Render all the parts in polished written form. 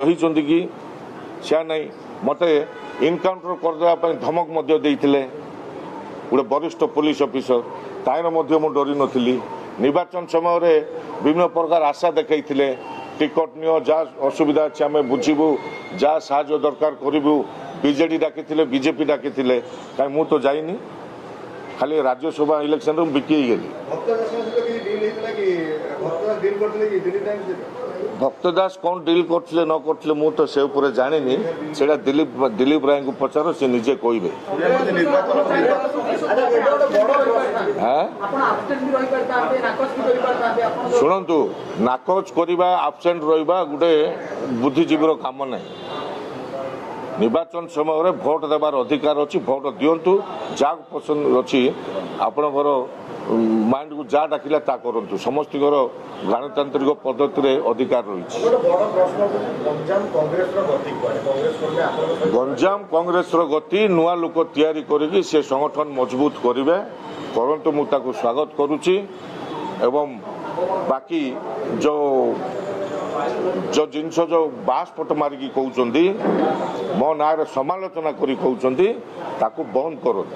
କହିଛନ୍ତି କି ସେ ନାହିଁ ମୋତେ ଇନକାଉଣ୍ଟର କରିଦେବା ଧମକ ମଧ୍ୟ ଦେଇଥିଲେ ଗୋଟେ ବରିଷ୍ଠ ପୁଲିସ ଅଫିସର ତାହାର ମଧ୍ୟ ମୁଁ ଡରି ନଥିଲି ନିର୍ବାଚନ ସମୟରେ ବିଭିନ୍ନ ପ୍ରକାର ଆଶା ଦେଖାଇଥିଲେ ଟିକଟ ନିଅ ଯାହା ଅସୁବିଧା ଅଛି ଆମେ ବୁଝିବୁ ଯାହା ସାହାଯ୍ୟ ଦରକାର କରିବୁ ବିଜେଡି ଡାକିଥିଲେ ବିଜେପି ଡାକିଥିଲେ କାହିଁ ମୁଁ ତ ଯାଇନି ଖାଲି ରାଜ୍ୟସଭା ଇଲେକ୍ସନରେ ମୁଁ ବିକି ହେଇଗଲି ଭକ୍ତ ଦାସ କ'ଣ ଡିଲ୍ କରୁଥିଲେ ନ କରୁଥିଲେ ମୁଁ ତ ସେ ଉପରେ ଜାଣିନି ସେଇଟା ଦିଲ୍ଲୀପ ରାୟଙ୍କୁ ପଚାର ସେ ନିଜେ କହିବେ ଶୁଣନ୍ତୁ ନାକଚ କରିବା ଆବସେଣ୍ଟ ରହିବା ଗୋଟେ ବୁଦ୍ଧିଜୀବୀର କାମ ନାହିଁ ନିର୍ବାଚନ ସମୟରେ ଭୋଟ ଦେବାର ଅଧିକାର ଅଛି ଭୋଟ ଦିଅନ୍ତୁ ଯାହାକୁ ପସନ୍ଦ ଅଛି ଆପଣଙ୍କର ମାଇଣ୍ଡକୁ ଯାହା ଡାକିଲା ତା କରନ୍ତୁ ସମସ୍ତଙ୍କର ଗଣତାନ୍ତ୍ରିକ ପଦ୍ଧତିରେ ଅଧିକାର ରହିଛି ଗଞ୍ଜାମ କଂଗ୍ରେସର ଗତି ନୂଆ ଲୋକ ତିଆରି କରିକି ସେ ସଂଗଠନ ମଜବୁତ କରିବେ କରନ୍ତୁ ମୁଁ ତାକୁ ସ୍ୱାଗତ କରୁଛି ଏବଂ ବାକି ଯେଉଁ ଜିନିଷ ଯେଉଁ ବାସ୍ପଟ ମାରିକି କହୁଛନ୍ତି ମୋ ନାଁରେ ସମାଲୋଚନା କରି କହୁଛନ୍ତି ତାକୁ ବନ୍ଦ କରନ୍ତୁ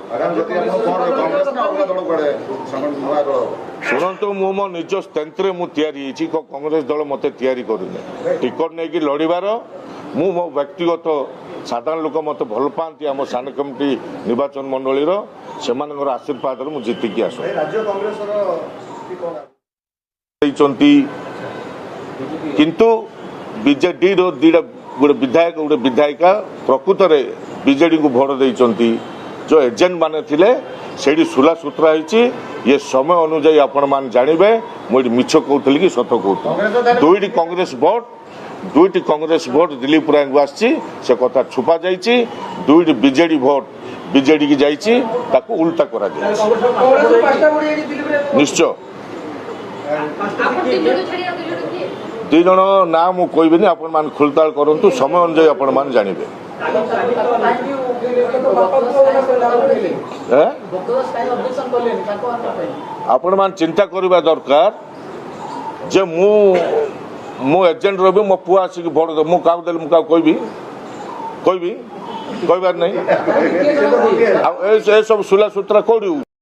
ଶୁଣନ୍ତୁ ମୁଁ ମୋ ନିଜ ସ୍ଥାନରେ ମୁଁ ତିଆରି ହେଇଛି କଂଗ୍ରେସ ଦଳ ମୋତେ ତିଆରି କରୁନି ଟିକଟ ନେଇକି ଲଢ଼ିବାର ମୁଁ ମୋ ବ୍ୟକ୍ତିଗତ ସାଧାରଣ ଲୋକ ମୋତେ ଭଲ ପାଆନ୍ତି ଆମ ସାନ କମିଟି ନିର୍ବାଚନ ମଣ୍ଡଳୀର ସେମାନଙ୍କର ଆଶୀର୍ବାଦରେ ମୁଁ ଜିତିକି ଆସୁ କିନ୍ତୁ ବିଜେଡିର ଦୁଇଟା ଗୋଟେ ବିଧାୟକ ଗୋଟେ ବିଧାୟିକା ପ୍ରକୃତରେ ବିଜେଡିକୁ ଭୋଟ ଦେଇଛନ୍ତି ଯେଉଁ ଏଜେଣ୍ଟ ମାନେ ଥିଲେ ସେଇଠି ସୁଲାସୁତରା ହେଇଛି ଇଏ ସମୟ ଅନୁଯାୟୀ ଆପଣମାନେ ଜାଣିବେ ମୁଁ ଏଠି ମିଛ କହୁଥିଲି କି ସତ କହୁଥିଲି ଦୁଇଟି କଂଗ୍ରେସ ଭୋଟ ଦିଲ୍ଲୀପ ରାୟଙ୍କୁ ଆସିଛି ସେ କଥା ଛୁପା ଯାଇଛି ଦୁଇଟି ବିଜେଡି ଭୋଟ ବିଜେଡିକି ଯାଇଛି ତାକୁ ଉଲ୍ଟା କରାଯାଇଛି ନିଶ୍ଚୟ ଦୁଇ ଜଣ ନାଁ ମୁଁ କହିବିନି ଆପଣମାନେ ଖୋଳତାଳ କରନ୍ତୁ ସମୟ ଅନୁଯାୟୀ ଆପଣମାନେ ଜାଣିବେ ଆପଣମାନେ ଚିନ୍ତା କରିବା ଦରକାର ଯେ ମୁଁ ଏଜେଣ୍ଟ ରହିବି ମୋ ପୁଅ ଆସିକି ଭୋଟ ଦେବ ମୁଁ କାହାକୁ ଦେଲି ମୁଁ କାହାକୁ କହିବାର ନାହିଁ ଆଉ ଏସବୁ ସୁଲାସୁତରା କୋଉଠି